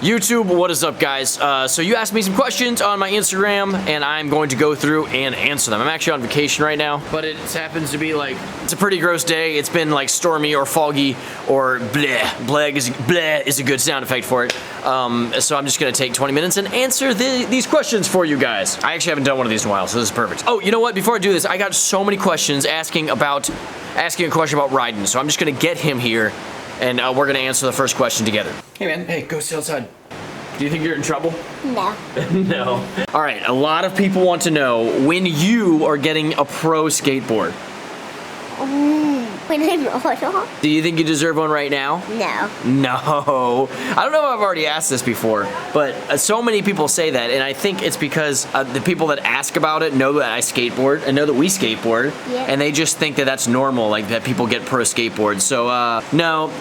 YouTube, what is up, guys? So you asked me some questions on my Instagram, and I'm going to go through and answer them. I'm actually on vacation right now, but it happens to be like, it's a pretty gross day. It's been like stormy or foggy or bleh. Bleh is a good sound effect for it. So I'm just gonna take 20 minutes and answer these questions for you guys. I actually haven't done one of these in a while, so this is perfect. Oh, you know what? Before I do this, I got so many questions asking a question about riding, so I'm just gonna get him here, and we're gonna answer the first question together. Hey man, hey, go sit outside. Do you think you're in trouble? No. No. All right, a lot of people want to know when you are getting a pro skateboard. When I'm older? Do you think you deserve one right now? No. No. I don't know if I've already asked this before, but so many people say that, and I think it's because the people that ask about it know that I skateboard and know that we skateboard, and they just think that that's normal, like that people get pro skateboards. So, no,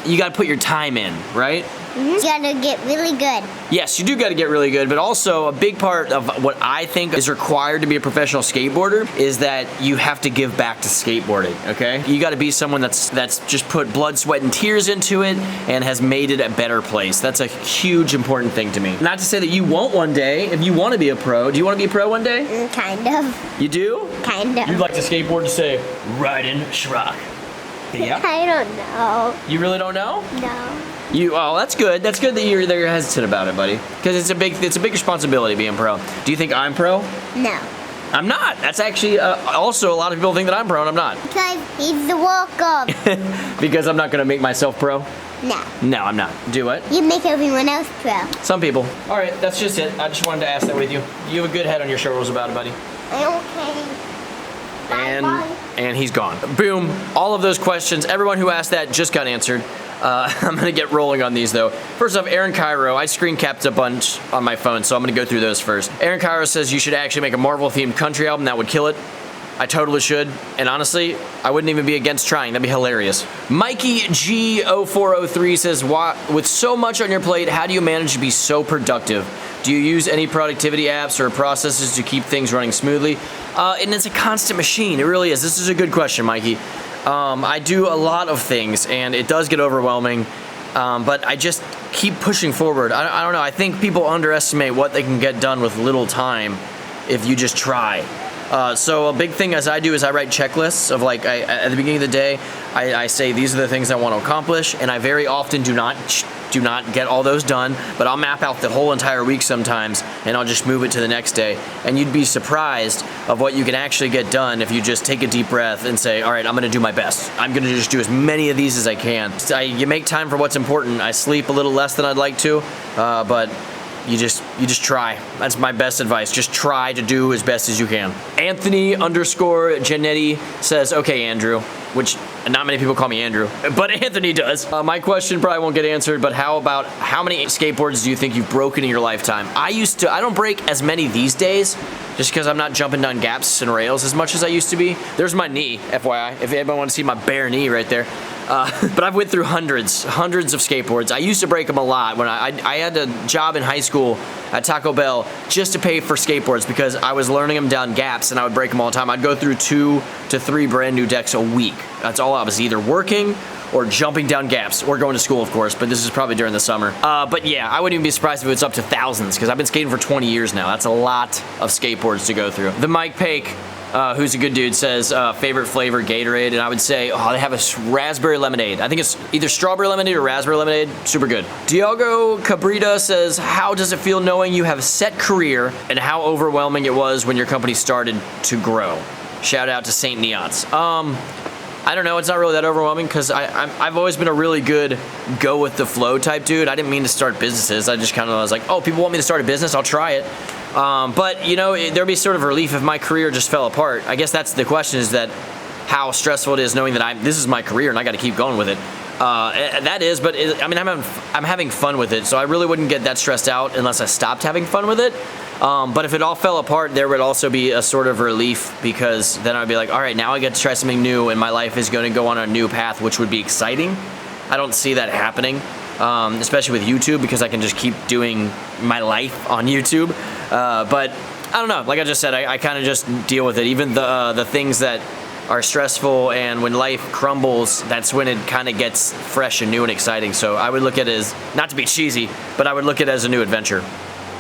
you gotta put your time in, right? You gotta get really good. Yes, you do gotta get really good, but also a big part of what I think is required to be a professional skateboarder is that you have to give back to skateboarding, okay? You gotta be someone that's just put blood, sweat, and tears into it and has made it a better place. That's a huge, important thing to me. Not to say that you won't one day, if you wanna be a pro. Do you wanna be a pro one day? Kind of. You do? Kind of. You'd like to skateboard to say, riding Schrock. Yeah? I don't know. You really don't know? No. Oh, that's good. That's good that you're hesitant about it, buddy. Because it's a big responsibility being pro. Do you think I'm pro? No. I'm not. That's actually also a lot of people think that I'm pro and I'm not. Because he's the welcome. Because I'm not gonna make myself pro? No. No, I'm not. Do what? You make everyone else pro. Some people. All right, that's just it. I just wanted to ask that with you. You have a good head on your shoulders about it, buddy. Okay. And he's gone. Boom. All of those questions, everyone who asked that just got answered. I'm gonna get rolling on these though. First off, Aaron Cairo, I screen capped a bunch on my phone, so I'm gonna go through those first. Aaron Cairo says you should actually make a Marvel themed country album, that would kill it. I totally should, and honestly, I wouldn't even be against trying. That'd be hilarious. Mikey G0403 says, with so much on your plate, how do you manage to be so productive? Do you use any productivity apps or processes to keep things running smoothly? And it's a constant machine, it really is. This is a good question, Mikey. I do a lot of things, and it does get overwhelming, but I just keep pushing forward. I don't know, I think people underestimate what they can get done with little time if you just try. So a big thing as I do is I write checklists of like, at the beginning of the day, I say these are the things I want to accomplish, and I very often do not get all those done, but I'll map out the whole entire week sometimes, and I'll just move it to the next day. And you'd be surprised of what you can actually get done if you just take a deep breath and say, all right, I'm gonna do my best. I'm gonna just do as many of these as I can. You make time for what's important. I sleep a little less than I'd like to, but you just try. That's my best advice. Just try to do as best as you can. Anthony_Janetti says, okay, Andrew, which not many people call me Andrew, but Anthony does. My question probably won't get answered, but how many skateboards do you think you've broken in your lifetime? I don't break as many these days, just because I'm not jumping down gaps and rails as much as I used to be. There's my knee, FYI, if anybody wants to see my bare knee right there. But I've went through hundreds of skateboards. I used to break them a lot. When I had a job in high school at Taco Bell just to pay for skateboards because I was learning them down gaps and I would break them all the time. I'd go through 2 to 3 brand new decks a week. That's all I was either working or jumping down gaps or going to school, of course, but this is probably during the summer. But yeah, I wouldn't even be surprised if it's up to thousands because I've been skating for 20 years now. That's a lot of skateboards to go through. The Mike Pake, who's a good dude, says favorite flavor Gatorade, and I would say, they have a raspberry lemonade. I think it's either strawberry lemonade or raspberry lemonade. Super good. Diogo Cabrita says, how does it feel knowing you have a set career and how overwhelming it was when your company started to grow? Shout out to Saint Neots. I don't know, it's not really that overwhelming because I've always been a really good go with the flow type dude. I didn't mean to start businesses. I just kind of was like, oh, people want me to start a business, I'll try it. But you know, there'd be sort of relief if my career just fell apart. I guess that's the question, is that how stressful it is knowing that this is my career and I got to keep going with it. That is, but I mean, I'm having fun with it, so I really wouldn't get that stressed out unless I stopped having fun with it. But if it all fell apart, there would also be a sort of relief because then I'd be like, all right, now I get to try something new and my life is going to go on a new path, which would be exciting. I don't see that happening, especially with YouTube, because I can just keep doing my life on YouTube. But I don't know, like I just said, I kind of just deal with it. Even the things that are stressful, and when life crumbles, that's when it kind of gets fresh and new and exciting. So I would look at it as, not to be cheesy, but I would look at it as a new adventure.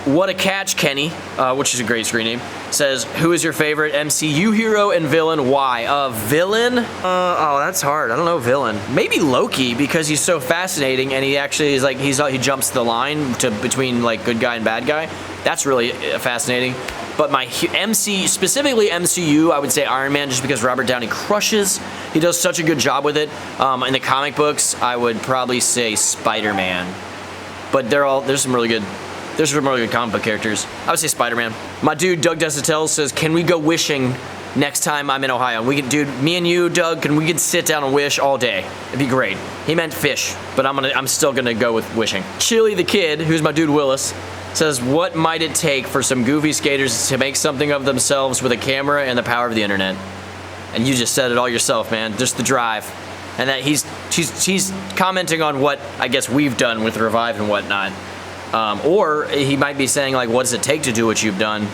What a Catch, Kenny, which is a great screen name, says, who is your favorite MCU hero and villain? Why? Villain? Oh, that's hard. I don't know villain. Maybe Loki, because he's so fascinating, and he actually is like, he jumps the line between like good guy and bad guy. That's really fascinating. But my specifically MCU, I would say Iron Man, just because Robert Downey crushes. He does such a good job with it. In the comic books, I would probably say Spider-Man. But there's some really good comic book characters. I would say Spider-Man. My dude, Doug Desatel, says, can we go wishing next time I'm in Ohio? And we can, dude, me and you, Doug, we could sit down and wish all day. It'd be great. He meant fish, but I'm still gonna go with wishing. Chili the Kid, who's my dude Willis, says, what might it take for some goofy skaters to make something of themselves with a camera and the power of the internet? And you just said it all yourself, man. Just the drive. And that he's commenting on what I guess we've done with Revive and whatnot. Or he might be saying, like, what does it take to do what you've done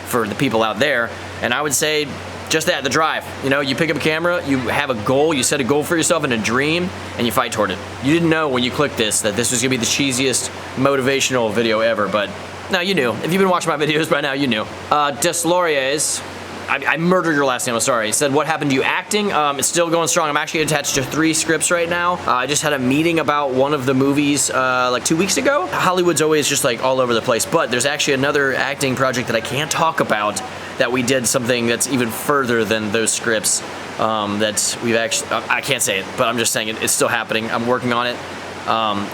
for the people out there? And I would say just that, the drive. You know, you pick up a camera, you have a goal, you set a goal for yourself and a dream, and you fight toward it. You didn't know when you clicked this that this was going to be the cheesiest motivational video ever, but no, you knew. If you've been watching my videos by now, you knew. Deslauriers, I murdered your last name, I'm sorry. He said, what happened to you acting? It's still going strong. I'm actually attached to 3 scripts right now. I just had a meeting about one of the movies like 2 weeks ago. Hollywood's always just like all over the place, but there's actually another acting project that I can't talk about that we did something that's even further than those scripts that we've actually, I can't say it, but I'm just saying it's still happening. I'm working on it.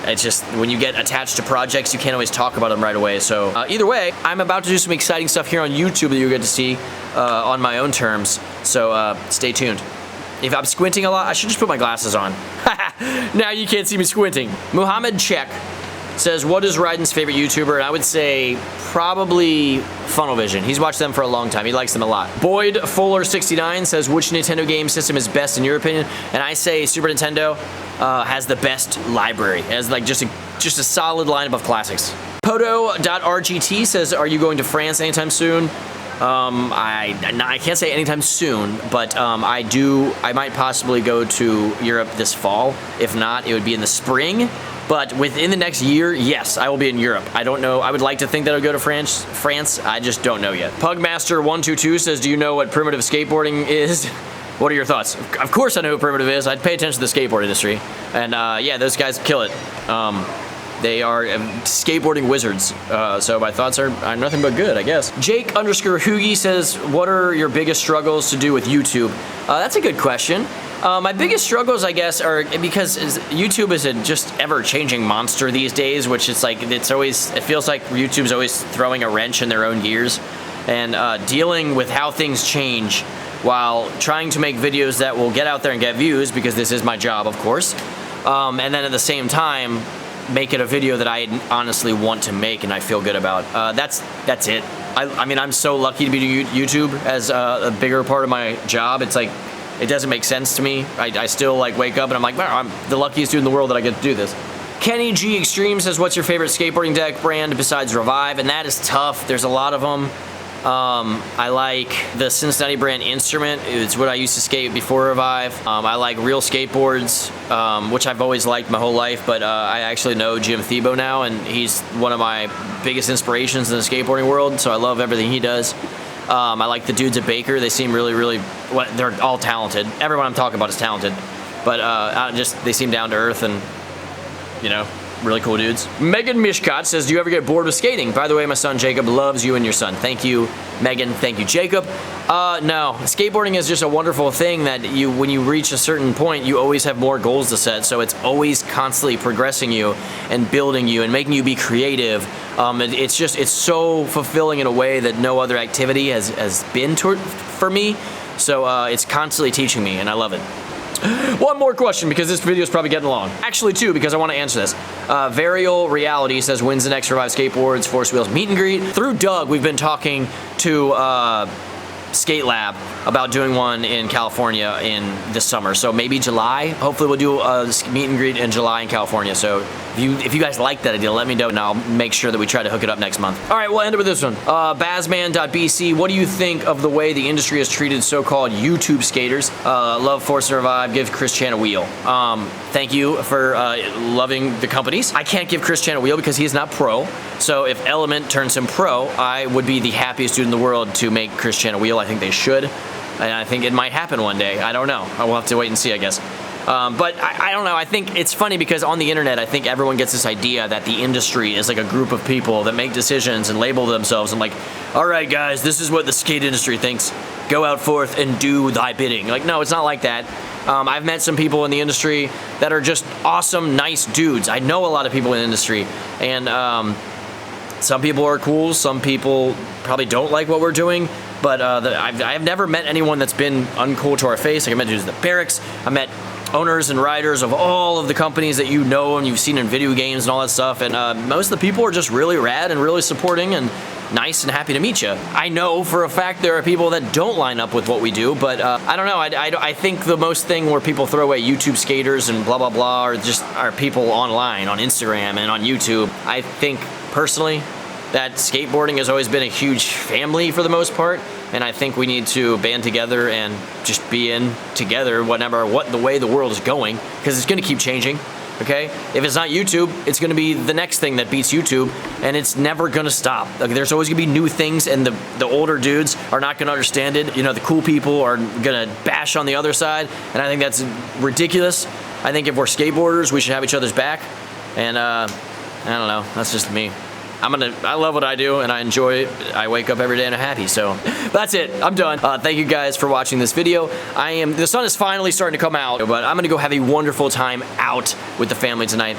It's just, when you get attached to projects, you can't always talk about them right away. So either way, I'm about to do some exciting stuff here on YouTube that you'll get to see on my own terms. So stay tuned. If I'm squinting a lot, I should just put my glasses on. Now you can't see me squinting. Muhammad Check says, what is Ryden's favorite YouTuber? And I would say probably Funnel Vision. He's watched them for a long time. He likes them a lot. Boyd Fuller69 says, which Nintendo game system is best in your opinion? And I say Super Nintendo has the best library. It has like just a solid lineup of classics. Poto.rgt says, are you going to France anytime soon? I can't say anytime soon, but I might possibly go to Europe this fall. If not, it would be in the spring. But within the next year, yes, I will be in Europe. I don't know. I would like to think that I'll go to France. I just don't know yet. Pugmaster122 says, do you know what primitive skateboarding is? What are your thoughts? Of course I know what primitive is. I'd pay attention to the skateboard industry. And yeah, those guys kill it. They are skateboarding wizards. So my thoughts are nothing but good, I guess. Jake_Hoogie says, what are your biggest struggles to do with YouTube? That's a good question. My biggest struggles, I guess, are because YouTube is a just ever-changing monster these days, which is like, it feels like YouTube's always throwing a wrench in their own gears, and dealing with how things change while trying to make videos that will get out there and get views, because this is my job, of course, and then at the same time, make it a video that I honestly want to make and I feel good about. That's it. I mean, I'm so lucky to be doing YouTube as a bigger part of my job. It's like, it doesn't make sense to me. I still like wake up and I'm like, wow, I'm the luckiest dude in the world that I get to do this. Kenny G Extreme says, what's your favorite skateboarding deck brand besides Revive? And that is tough. There's a lot of them. I like the Cincinnati brand Instrument. It's what I used to skate before Revive. I like Real Skateboards, which I've always liked my whole life, but I actually know Jim Thiebaud now, and he's one of my biggest inspirations in the skateboarding world, so I love everything he does. I like the dudes at Baker. They seem really, they're all talented. Everyone I'm talking about is talented, but they seem down to earth and, you know, really cool dudes. Megan Mishkot says, do you ever get bored with skating? By the way, my son Jacob loves you and your son. Thank you, Megan. Thank you, Jacob. No, skateboarding is just a wonderful thing that when you reach a certain point, you always have more goals to set. So it's always constantly progressing you and building you and making you be creative. It's so fulfilling in a way that no other activity has been for me. So it's constantly teaching me, and I love it. One more question, because this video is probably getting long. Actually, two, because I want to answer this. Varial Reality says, when's the next Revive Skateboards Force Wheels meet and greet? Through Doug, we've been talking to Skate Lab about doing one in California in this summer. So maybe July. Hopefully we'll do a meet and greet in July in California. So If you guys like that idea, let me know, and I'll make sure that we try to hook it up next month. All right, we'll end it with this one. Bazman.bc, what do you think of the way the industry has treated so-called YouTube skaters? Love Force Survive, give Chris Chan a wheel. Thank you for loving the companies. I can't give Chris Chan a wheel because he is not pro. So if Element turns him pro, I would be the happiest dude in the world to make Chris Chan a wheel. I think they should. And I think it might happen one day. I don't know. I will have to wait and see, I guess. But I don't know. I think it's funny because on the internet, I think everyone gets this idea that the industry is like a group of people that make decisions and label themselves and like, all right, guys, this is what the skate industry thinks. Go out forth and do thy bidding. Like, no, it's not like that. I've met some people in the industry that are just awesome, nice dudes. I know a lot of people in the industry, and some people are cool. Some people probably don't like what we're doing. But I've never met anyone that's been uncool to our face. Like I met dudes at the barracks. I met owners and riders of all of the companies that you know and you've seen in video games and all that stuff. And most of the people are just really rad and really supporting and nice and happy to meet you. I know for a fact there are people that don't line up with what we do, but I don't know. I think the most thing where people throw away YouTube skaters and blah, blah, blah are people online, on Instagram and on YouTube. I think personally that skateboarding has always been a huge family for the most part, and I think we need to band together and just be in together what the way the world is going, because it's going to keep changing. Okay, if it's not YouTube, it's going to be the next thing that beats YouTube, and it's never going to stop. Like, there's always going to be new things, and the older dudes are not going to understand it. You know, the cool people are going to bash on the other side, and I think that's ridiculous. I think if we're skateboarders, we should have each other's back, and I don't know, that's just me. I love what I do and I enjoy it. I wake up every day and I'm happy. So that's it. I'm done. Thank you guys for watching this video. The sun is finally starting to come out, but I'm gonna go have a wonderful time out with the family tonight.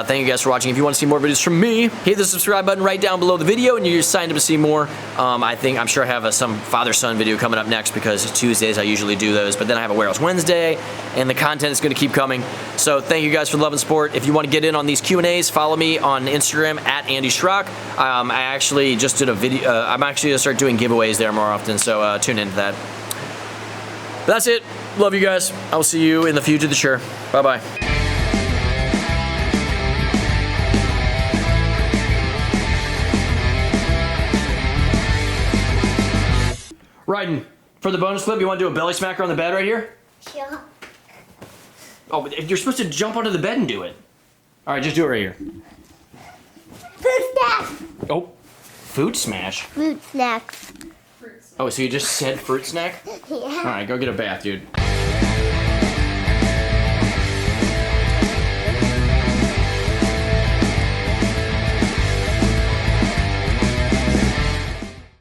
Thank you guys for watching. If you want to see more videos from me, hit the subscribe button right down below the video and you're signed up to see more. I'm sure I have some father-son video coming up next because Tuesdays I usually do those, but then I have a Warehouse Wednesday and the content is gonna keep coming. So thank you guys for the love and support. If you want to get in on these Q&As, follow me on Instagram at Andy Schrock. I actually just did a video. I'm actually gonna start doing giveaways there more often, so tune into that. But that's it. Love you guys. I'll see you in the future, sure. Bye-bye. Ryden, for the bonus clip, you want to do a belly smacker on the bed right here? Sure. Oh, but you're supposed to jump onto the bed and do it. All right, just do it right here. Food snacks. Oh, food smash? Fruit snacks. Oh, so you just said fruit snack? Yeah. All right, go get a bath, dude.